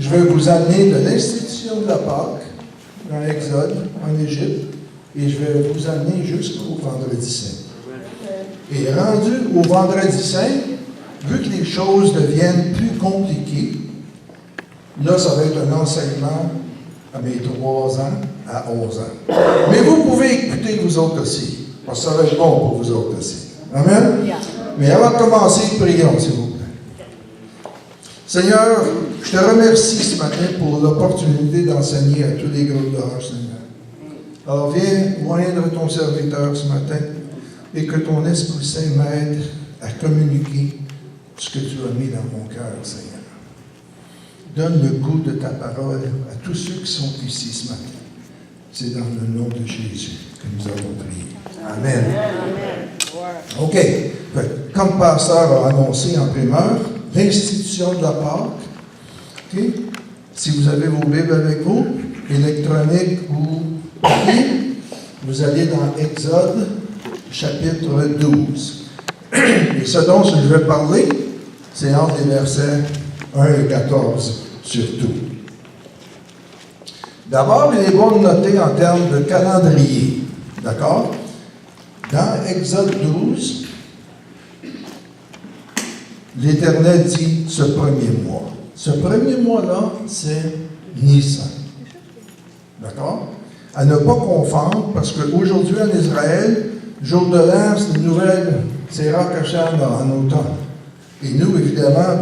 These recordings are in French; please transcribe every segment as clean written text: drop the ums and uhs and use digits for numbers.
je vais vous amener de l'institution de la Pâque, dans Exode, en Égypte, et je vais vous amener jusqu'au vendredi saint. Et rendu au vendredi saint, vu que les choses deviennent plus compliquées, là, ça va être un enseignement à mes 3 ans à 11 ans. Mais vous pouvez écouter vous autres aussi, parce que ça va être bon pour vous autres aussi. Amen? Mais avant de commencer, prions, s'il vous plaît. Seigneur, je te remercie ce matin pour l'opportunité d'enseigner à tous les groupes d'âge, Seigneur. Alors viens moindre ton serviteur ce matin et que ton Esprit Saint m'aide à communiquer ce que tu as mis dans mon cœur, Seigneur. Donne le goût de ta parole à tous ceux qui sont ici ce matin. C'est dans le nom de Jésus que nous avons prié. Amen. OK. Comme le pasteur a annoncé en primeur, l'institution de la Pâque. OK? Si vous avez vos Bibles avec vous, électronique ou papier, vous allez dans Exode, chapitre 12. Et ce dont je vais parler, c'est entre les versets 1 et 14 surtout. D'abord, il est bon de noter en termes de calendrier. D'accord? Dans Exode 12, l'Éternel dit ce premier mois. Ce premier mois-là, c'est Nissan. D'accord? À ne pas confondre, parce qu'aujourd'hui en Israël, jour de l'an, c'est une nouvelle, c'est Rosh Hashanah en automne. Et nous, évidemment,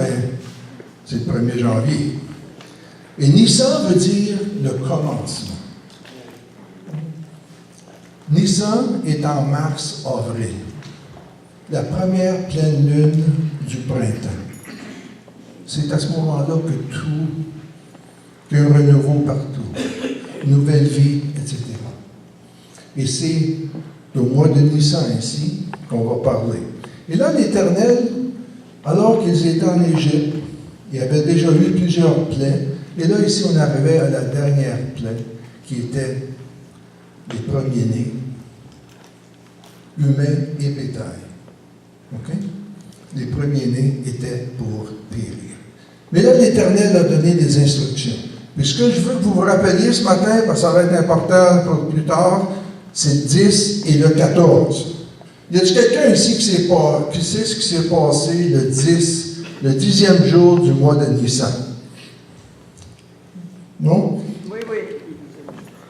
c'est le 1er janvier. Et Nissan veut dire le commencement. Nissan est en mars-avril, la première pleine lune du printemps. C'est à ce moment-là que qu'il y a un renouveau partout, nouvelle vie, etc. Et c'est au mois de Nissan ici qu'on va parler. Et là, l'Éternel, alors qu'ils étaient en Égypte, il y avait déjà eu plusieurs plaies. Et là, ici, on arrivait à la dernière plaie, qui était les premiers-nés, humains et bétail. OK? Les premiers-nés étaient pour périr. Mais là, l'Éternel a donné des instructions. Puis ce que je veux que vous vous rappeliez ce matin, parce que ça va être important pour plus tard, c'est le 10 et le 14. Y a-t-il quelqu'un ici qui sait ce qui s'est passé le 10e jour du mois de Nissan? Non? Oui, oui.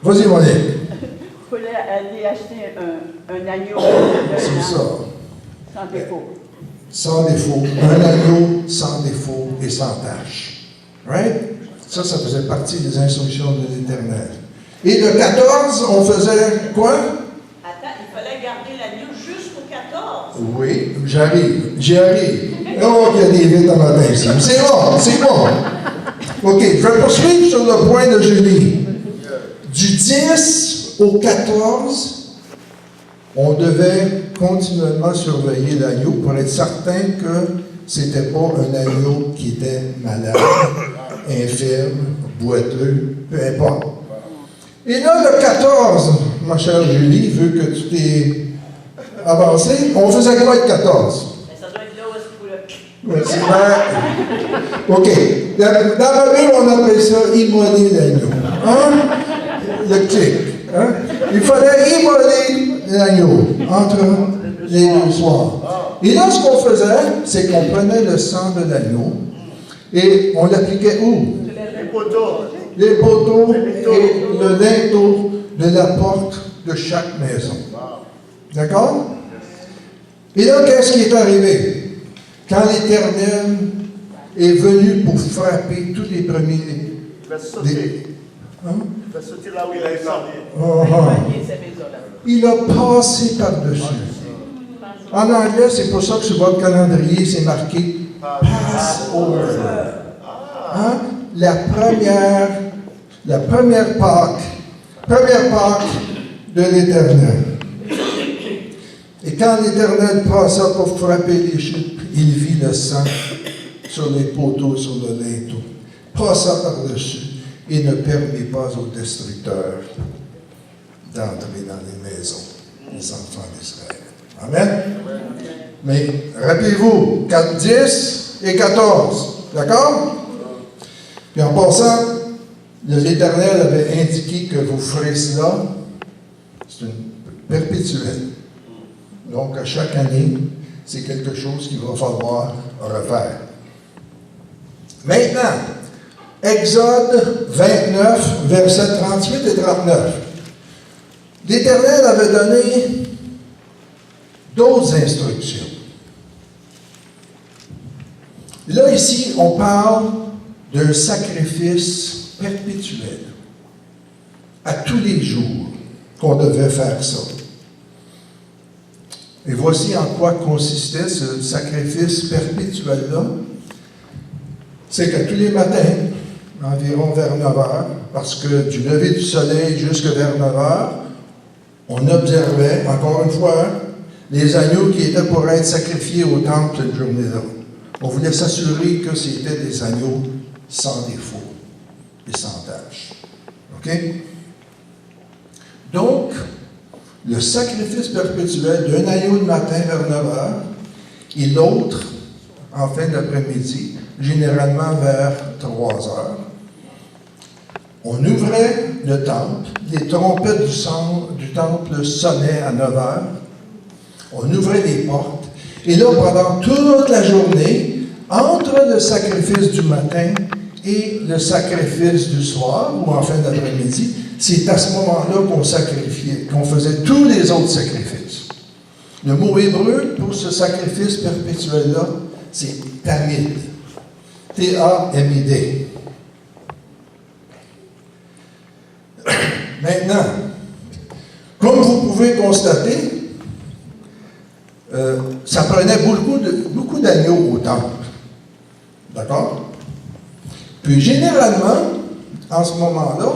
Vas-y, mon ami. Il fallait aller acheter un agneau. C'est ça. Sans défaut. Sans défaut. Un agneau sans défaut et sans tache. Right? Ça faisait partie des instructions de l'Éternel. Et le 14, on faisait quoi? Attends, il fallait garder l'agneau jusqu'au 14. Oui, j'y arrive. Oh, il y a des vides dans ma tête, ça. C'est bon. OK, je vais poursuivre sur le point de Julie. Du 10 au 14, on devait continuellement surveiller l'agneau pour être certain que ce n'était pas un agneau qui était malade, infirme, boiteux, peu importe. Et là, le 14, ma chère Julie, vu que tu t'es avancé, on faisait quoi le 14? Ça doit être là où est-ce Oui, c'est vrai. OK. Dans ma Bible, on appelle ça immoler l'agneau. Hein? Le clic. Hein? Il fallait immoler l'agneau entre les deux soirs. Et là, ce qu'on faisait, c'est qu'on prenait le sang de l'agneau et on l'appliquait où? Les poteaux et le linteau de la porte de chaque maison. D'accord? Et là, qu'est-ce qui est arrivé? Quand l'Éternel est venu pour frapper tous les premiers... Il va sauter. Hein? Il va sauter là où il a épargné. Il a passé par-dessus. En anglais, c'est pour ça que sur votre calendrier, c'est marqué Passover. Hein? La première Pâque de l'Éternel. Et quand l'Éternel passa pour frapper l'Égypte, il vit le sang sur les poteaux, sur le linteau, passa par-dessus et ne permit pas aux destructeurs d'entrer dans les maisons des enfants d'Israël. Amen? Mais rappelez-vous, 4, 10 et 14. D'accord? Puis en passant, l'Éternel avait indiqué que vous ferez cela, c'est une perpétuelle. Donc, à chaque année, c'est quelque chose qu'il va falloir refaire. Maintenant, Exode 29, versets 38 et 39. L'Éternel avait donné d'autres instructions. Là, ici, on parle d'un sacrifice perpétuel. À tous les jours qu'on devait faire ça. Et voici en quoi consistait ce sacrifice perpétuel-là. C'est que tous les matins, environ vers 9 heures, parce que du lever du soleil jusqu'à vers 9 heures, on observait, encore une fois, les agneaux qui étaient pour être sacrifiés au temple cette journée-là. On voulait s'assurer que c'était des agneaux sans défaut et sans tâche. OK? Donc, le sacrifice perpétuel d'un agneau le matin vers 9 heures et l'autre en fin d'après-midi, généralement vers 3 heures. On ouvrait le temple, les trompettes du temple sonnaient à 9 heures, on ouvrait les portes, et là, pendant toute la journée, entre le sacrifice du matin et le sacrifice du soir, ou en fin d'après-midi, c'est à ce moment-là qu'on sacrifiait, qu'on faisait tous les autres sacrifices. Le mot hébreu pour ce sacrifice perpétuel-là, c'est tamid. T-A-M-I-D. Maintenant, comme vous pouvez constater, ça prenait beaucoup d'agneaux au temple. D'accord? Puis généralement, en ce moment-là,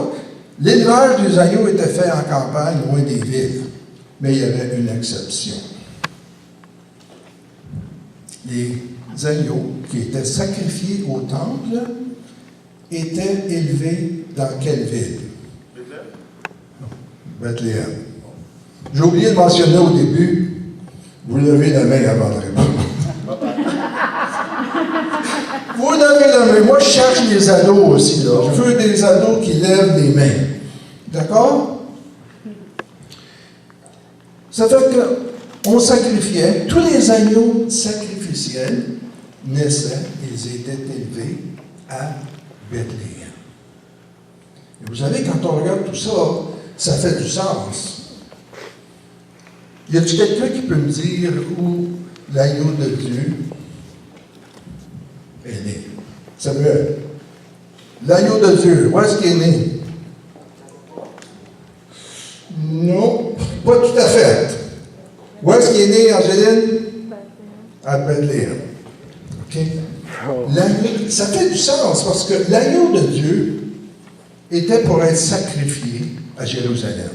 l'élevage des agneaux était fait en campagne, loin des villes. Mais il y avait une exception. Les agneaux qui étaient sacrifiés au temple étaient élevés dans quelle ville? Bethléem. J'ai oublié de mentionner au début, vous levez la main avant de répondre. Vous levez la main. Moi, je cherche les ados aussi, là. Je veux des ados qui lèvent les mains. D'accord? Ça fait qu'on sacrifiait, tous les agneaux sacrificiels naissaient, ils étaient élevés à Bethléem. Et vous savez, quand on regarde tout ça, ça fait du sens. Y a-t-il quelqu'un qui peut me dire où l'agneau de Dieu est né? Samuel. L'agneau de Dieu, où est-ce qu'il est né? Non, pas tout à fait. Où est-ce qu'il est né, Angéline? À Bethléem. OK? Ça fait du sens parce que l'agneau de Dieu était pour être sacrifié à Jérusalem.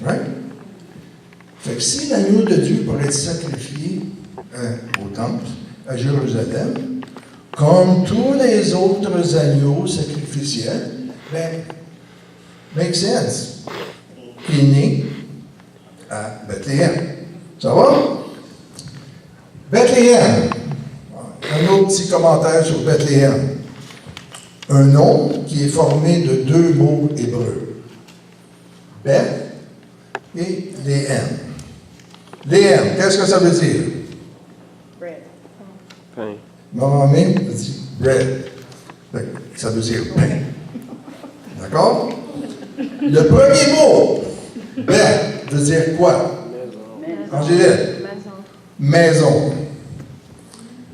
Right? Fait que si l'agneau de Dieu pour être sacrifié au temple, à Jérusalem, comme tous les autres agneaux sacrificiels, ben, make sense. Il est né à Bethléem. Ça va? Bethléem. Un autre petit commentaire sur Bethléem. Un nom qui est formé de deux mots hébreux. Beth et Léem. Léem, qu'est-ce que ça veut dire? Bread. Pain. Maman même dit bread. Ça veut dire pain. D'accord? Le premier mot, Beth, veut dire quoi? Angéline? Maison.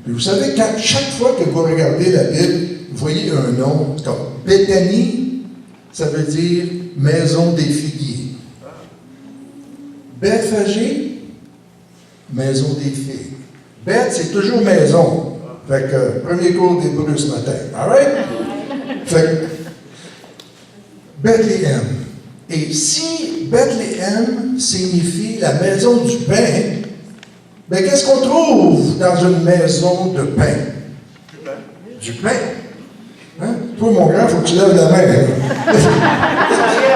Et vous savez, chaque fois que vous regardez la Bible, vous voyez un nom comme Béthanie, ça veut dire maison des figuiers. Bethphagée, maison des figues. Beth, c'est toujours maison. Fait que, premier cours d'hébreu ce matin. All right? Fait que, Bethléem. Et si Bethléem signifie la maison du pain, ben qu'est-ce qu'on trouve dans une maison de pain? Du pain. Hein? Toi, mon grand, il faut que tu lèves la main.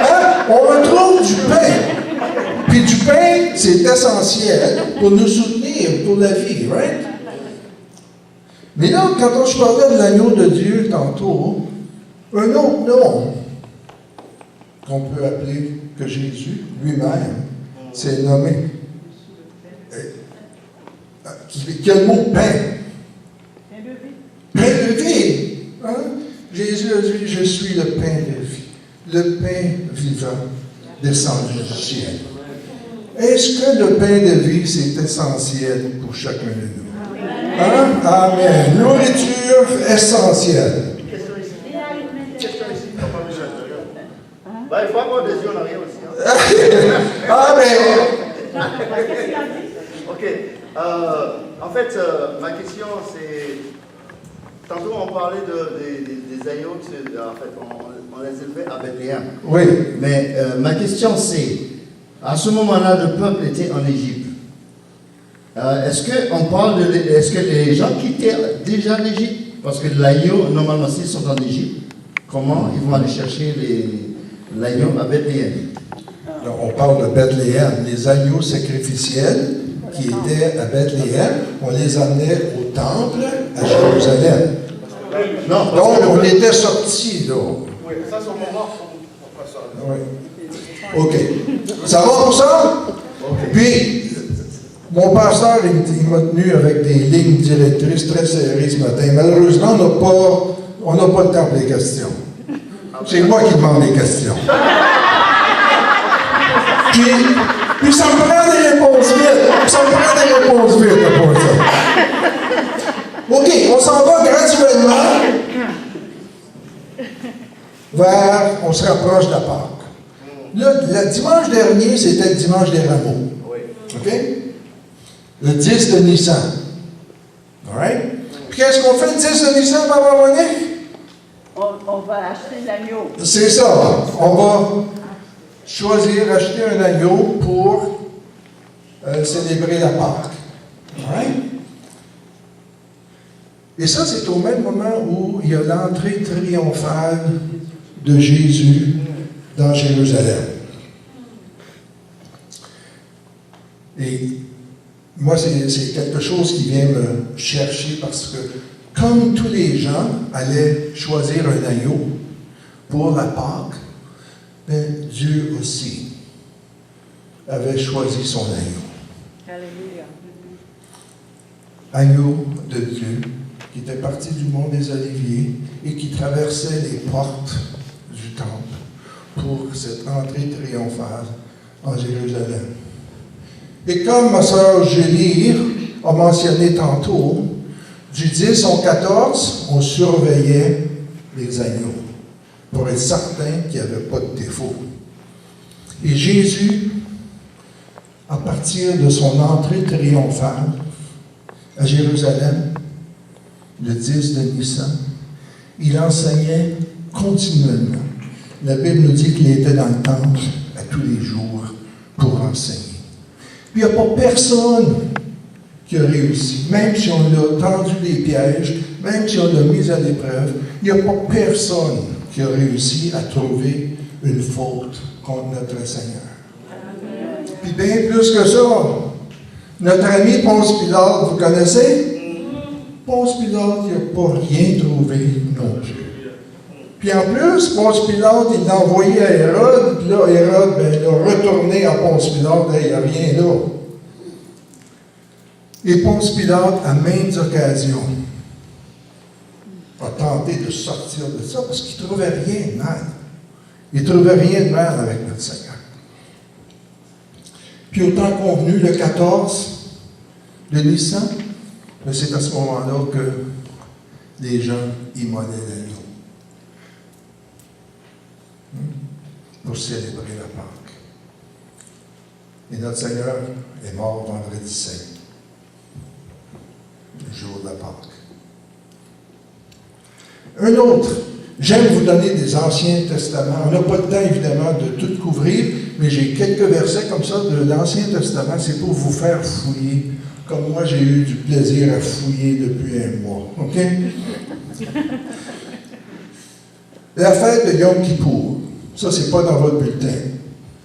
Hein? On retrouve du pain. Puis du pain, c'est essentiel pour nous soutenir, pour la vie, right? Mais là, quand je parlais de l'agneau de Dieu tantôt, Un autre nom qu'on peut appeler que Jésus lui-même s'est nommé, qui a le mot pain. Pain de vie. Hein? Jésus a dit, je suis le pain de vie, le pain vivant descendu du ciel. Est-ce que le pain de vie, c'est essentiel pour chacun de nous? Hein? Amen. Nourriture essentielle. Question ici, papa Michel. Ben, il faut avoir des yeux en arrière aussi. Hein? Amen. Ok. En fait, ma question, c'est... Tantôt, on parlait des agneaux, en fait, on les élevait à Bethléem. Oui. Mais ma question, c'est, à ce moment-là, le peuple était en Égypte. Est-ce que les gens quittaient déjà l'Égypte? Parce que l'agneau, normalement, s'ils sont en Égypte, comment ils vont aller chercher l'agneau à Bethléem? Alors, on parle de Bethléem. Les agneaux sacrificiels qui étaient à Bethléem, on les amenait au temple à Jérusalem. Non, Donc, on était sortis, là. Oui, ça, c'est au moment où on fait ça. Oui. OK. Ça va pour ça? Okay. Puis, mon pasteur, il m'a tenu avec des lignes directrices très serrées ce matin. Malheureusement, on n'a pas le temps pour les questions. C'est moi qui demande les questions. Puis ça me prend des réponses vite. Pour ça. OK, on s'en va graduellement on se rapproche de la Pâque. Là, le dimanche dernier, c'était le dimanche des rameaux. OK? Le 10 de Nissan. All right? Puis qu'est-ce qu'on fait le 10 de Nissan, Papa Monique? On va acheter l'agneau. C'est ça. On va choisir, acheter un agneau pour célébrer la Pâque. All right? Et ça, c'est au même moment où il y a l'entrée triomphale de Jésus dans Jérusalem. Et moi, c'est quelque chose qui vient me chercher parce que, comme tous les gens allaient choisir un agneau pour la Pâque, ben, Dieu aussi avait choisi son agneau. Alléluia. Agneau de Dieu, qui était parti du mont des Oliviers et qui traversait les portes du temple pour cette entrée triomphale en Jérusalem. Et comme ma sœur Julie a mentionné tantôt, du 10 au 14, on surveillait les agneaux pour être certain qu'il n'y avait pas de défaut. Et Jésus, à partir de son entrée triomphale à Jérusalem, le 10 de Nissan, il enseignait continuellement. La Bible nous dit qu'il était dans le temple à tous les jours pour enseigner. Puis il n'y a pas personne qui a réussi. Même si on a tendu des pièges, même si on l'a mis à l'épreuve, il n'y a pas personne qui a réussi à trouver une faute contre notre Seigneur. Puis bien plus que ça, notre ami Ponce Pilate, vous connaissez? Ponce Pilate, il n'a pas rien trouvé non plus. Puis en plus, Ponce Pilate, il l'a envoyé à Hérode, puis là, Hérode, il a retourné à Ponce Pilate, il n'y a rien là. Et Ponce Pilate, à maintes occasions, a tenté de sortir de ça parce qu'il ne trouvait rien de mal. Il ne trouvait rien de mal avec notre Seigneur. Puis au temps convenu, le 14 de Nissan, c'est à ce moment-là que les gens immolaient l'agneau pour célébrer la Pâque. Et notre Seigneur est mort vendredi saint, le jour de la Pâque. Un autre, j'aime vous donner des Anciens Testaments. On n'a pas le temps, évidemment, de tout couvrir, mais j'ai quelques versets comme ça de l'Ancien Testament. C'est pour vous faire fouiller, comme moi j'ai eu du plaisir à fouiller depuis un mois. OK? La fête de Yom Kippour. Ça, c'est pas dans votre bulletin.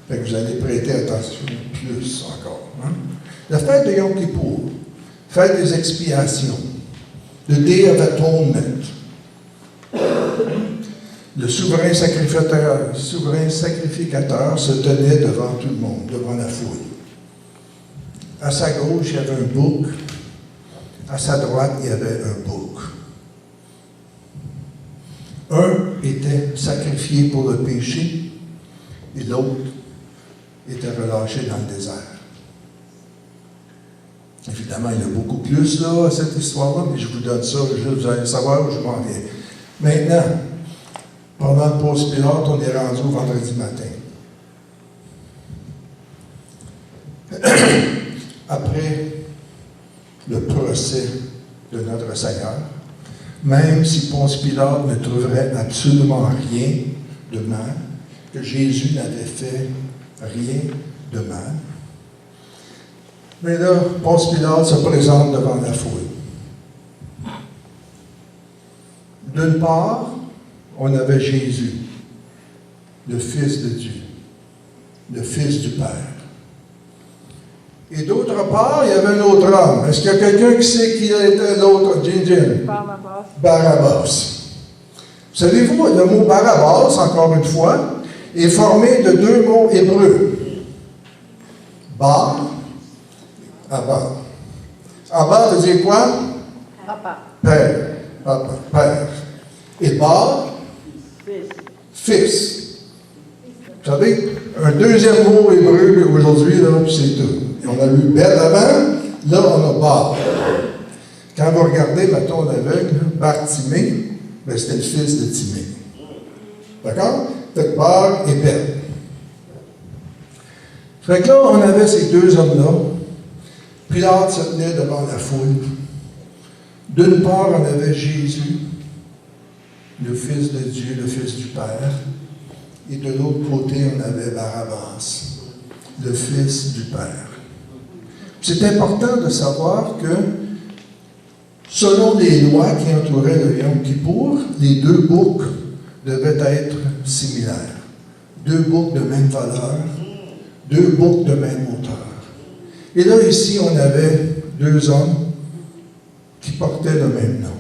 Fait que vous allez prêter attention plus encore. Hein? La fête de Yom Kippour, fête des expiations, the Day of Atonement. le souverain sacrificateur se tenait devant tout le monde, devant la foule. À sa gauche, il y avait un bouc. À sa droite, il y avait un bouc. Un était sacrifié pour le péché et l'autre était relâché dans le désert. Évidemment, il y a beaucoup plus là, à cette histoire-là, mais je vous donne ça, vous allez savoir où je m'en viens. Maintenant, pendant le Ponce Pilate, on est rendu au vendredi matin. Après le procès de notre Seigneur, même si Ponce Pilate ne trouverait absolument rien de mal, que Jésus n'avait fait rien de mal, mais là, Ponce Pilate se présente devant la foule. D'une part, on avait Jésus, le Fils de Dieu, le Fils du Père. Et d'autre part, il y avait un autre homme. Est-ce qu'il y a quelqu'un qui sait qui était l'autre? Barabbas. Barabbas. Savez-vous, le mot Barabbas, encore une fois, est formé de deux mots hébreux. Bar, Abba. Abba veut dire quoi? Papa. Père. Papa, Père. Et Bar, Fils. Vous savez, un deuxième mot hébreu aujourd'hui, là, c'est tout. On a eu Beth avant, là, on a Bar. Quand vous regardez, mettons, l'aveugle, Bartimée, ben, c'était le fils de Timée. D'accord? Fait que Bar et Beth. Fait que là, on avait ces deux hommes-là. Pilate se tenait devant la foule. D'une part, on avait Jésus, le Fils de Dieu, le Fils du Père. Et de l'autre côté, on avait Barabbas, le Fils du Père. C'est important de savoir que, selon les lois qui entouraient le Yom Kippour, les deux boucs devaient être similaires. Deux boucs de même valeur, deux boucs de même hauteur. Et là, ici, on avait deux hommes qui portaient le même nom,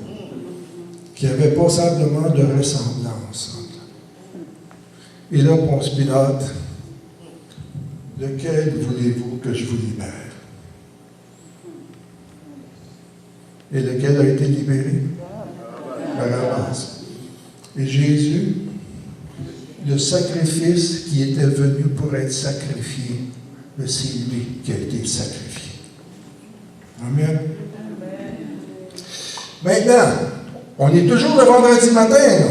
qui avaient passablement de ressemblance. Et là, Ponce Pilate, lequel voulez-vous que je vous libère? Et lequel a été libéré? Barabbas. Et Jésus, le sacrifice qui était venu pour être sacrifié, c'est lui qui a été sacrifié. Amen. Maintenant, on est toujours le vendredi matin, là.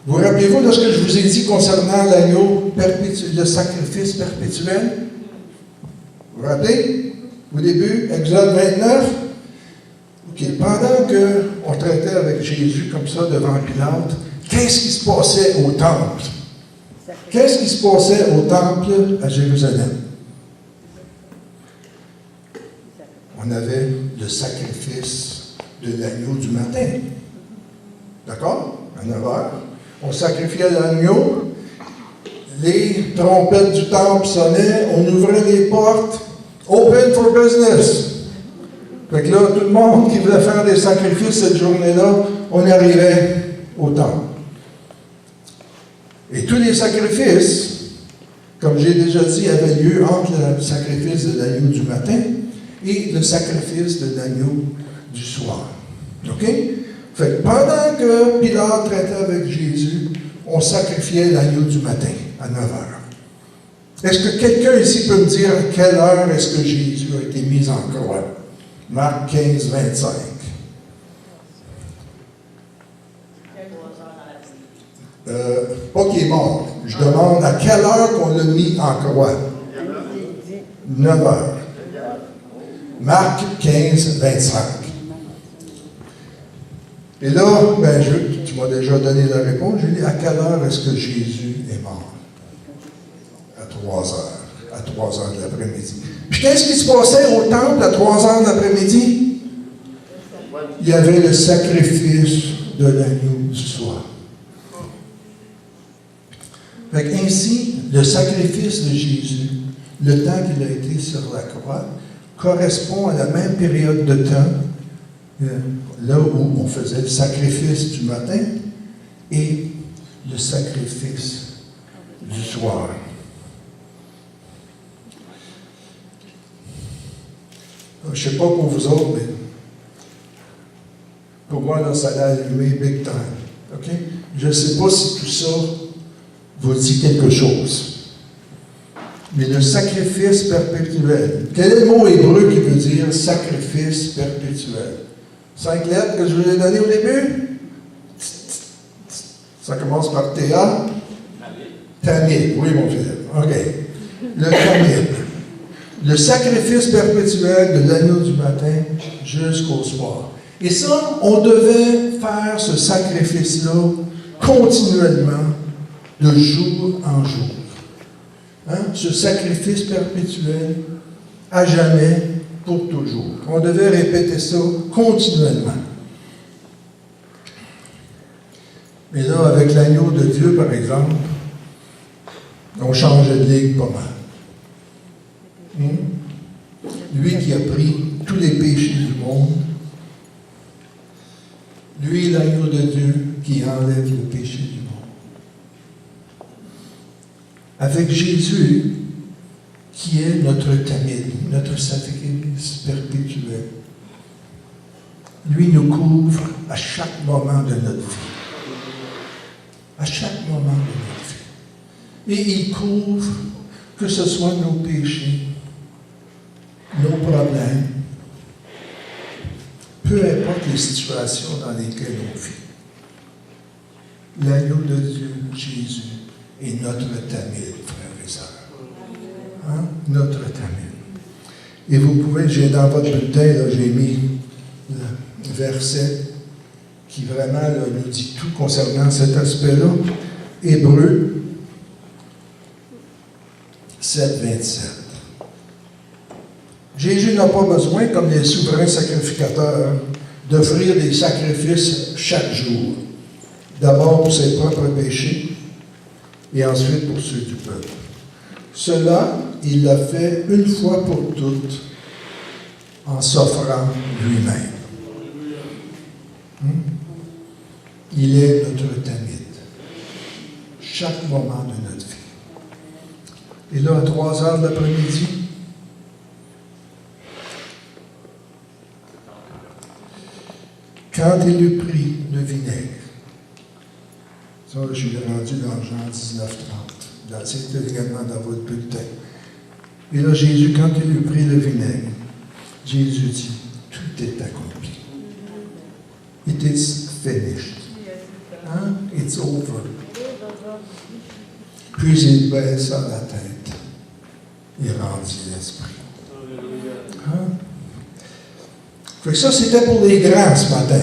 Vous rappelez-vous de ce que je vous ai dit concernant l'agneau perpétuel, le sacrifice perpétuel? Vous vous rappelez? Au début, Exode 29. OK. Pendant qu'on traitait avec Jésus comme ça devant Pilate, qu'est-ce qui se passait au temple? Qu'est-ce qui se passait au temple à Jérusalem? On avait le sacrifice de l'agneau du matin. D'accord? À 9 heures. On sacrifiait l'agneau, les trompettes du temple sonnaient, on ouvrait les portes, open for business. Fait que là, tout le monde qui voulait faire des sacrifices cette journée-là, on arrivait au temple. Et tous les sacrifices, comme j'ai déjà dit, avaient lieu entre le sacrifice de l'agneau du matin et le sacrifice de l'agneau du soir. OK? Fait que pendant que Pilate traitait avec Jésus, on sacrifiait l'agneau du matin à 9 heures. Est-ce que quelqu'un ici peut me dire à quelle heure est-ce que Jésus a été mis en croix? Marc 15, 25. Pas qu'il est mort. Je demande à quelle heure qu'on l'a mis en croix? 9 heures. Marc 15, 25. Et là, ben, tu m'as déjà donné la réponse. Je dis, à quelle heure est-ce que Jésus est mort? À 3 heures. À 3 heures de l'après-midi. Puis qu'est-ce qui se passait au temple à 3 heures de l'après-midi? Il y avait le sacrifice de l'agneau du soir. Fait qu'ainsi, le sacrifice de Jésus, le temps qu'il a été sur la croix, correspond à la même période de temps, là où on faisait le sacrifice du matin, et le sacrifice du soir. Je ne sais pas pour vous autres, mais pour moi, là, ça a allumé big time. OK? Je ne sais pas si tout ça vous dit quelque chose. Mais le sacrifice perpétuel. Quel est le mot hébreu qui veut dire sacrifice perpétuel? 5 lettres que je vous ai données au début? Ça commence par Théa. Tamid. Oui, mon fils. OK. Le Tamid. Le sacrifice perpétuel de l'agneau du matin jusqu'au soir. Et ça, on devait faire ce sacrifice-là continuellement, de jour en jour. Hein? Ce sacrifice perpétuel, à jamais, pour toujours. On devait répéter ça continuellement. Mais là, avec l'agneau de Dieu, par exemple, on changeait de ligue pas mal. Lui qui a pris tous les péchés du monde, lui, l'agneau de Dieu qui enlève le péché du monde. Avec Jésus, qui est notre tamid, notre sacrifice perpétuel. Lui nous couvre à chaque moment de notre vie. À chaque moment de notre vie. Et il couvre que ce soit nos péchés, nos problèmes, peu importe les situations dans lesquelles on vit. L'agneau de Dieu, Jésus, est notre tamid, frères et sœurs. Hein? Notre tamid. Et vous pouvez, j'ai dans votre bulletin, là, j'ai mis le verset qui vraiment là, nous dit tout concernant cet aspect-là. Hébreux 7, 27. Jésus n'a pas besoin, comme les souverains sacrificateurs, d'offrir des sacrifices chaque jour. D'abord pour ses propres péchés et ensuite pour ceux du peuple. Cela, il l'a fait une fois pour toutes en s'offrant lui-même. Il est notre tamid. Chaque moment de notre vie. Et là, à 3 heures de l'après-midi, quand il eut pris le vinaigre, ça, je suis rendu dans Jean 19:30. C'est également dans votre bulletin. Et là, Jésus, quand il eut pris le vinaigre, Jésus dit, tout est accompli. It is finished. Hein? It's over. Puis il baissa la tête et rendit l'esprit. Hein? Fait que ça, c'était pour les grands ce matin.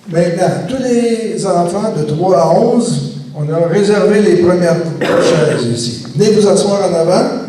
Maintenant, tous les enfants de 3 à 11, on a réservé les premières chaises ici. Venez vous asseoir en avant.